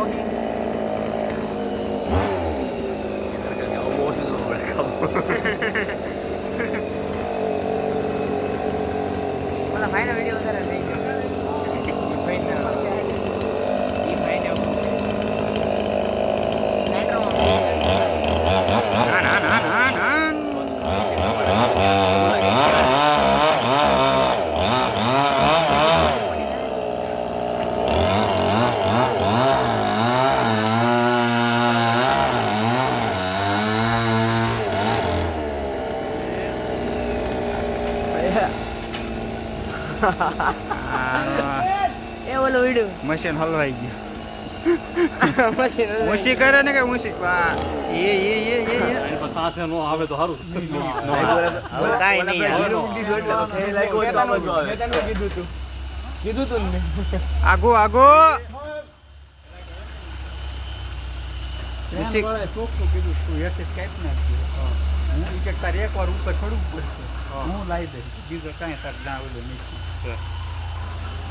આવડી ઓલા ભાઈનો વિડિયો વધારે થઈ ગયો એ ઓલો વિડિયો મશીન હલવાઈ ગયું મશીન મુશી કરે ને કે મુશી એ એની પાસે સાસે નો આવે તો સારું કાઈ નહીં કીધું તું ને આગો આગો ચોખ્ખું કીધું તું એક કાંઈ ના હું કે તારે એકવાર ઉપર ચડવું પડશે હું લાવી દઈશ બીજો કાંઈ તાર ના ઓલું નહીં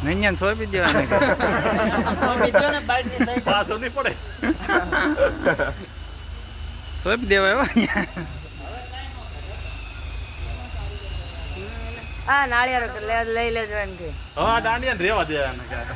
નૈયાને સોંપી દેવાને પાછો નહીં પડે સોંપી દેવાય આ નાળિયેર લઈ લેજો એમ કે હા દાંડિયા રેવા દે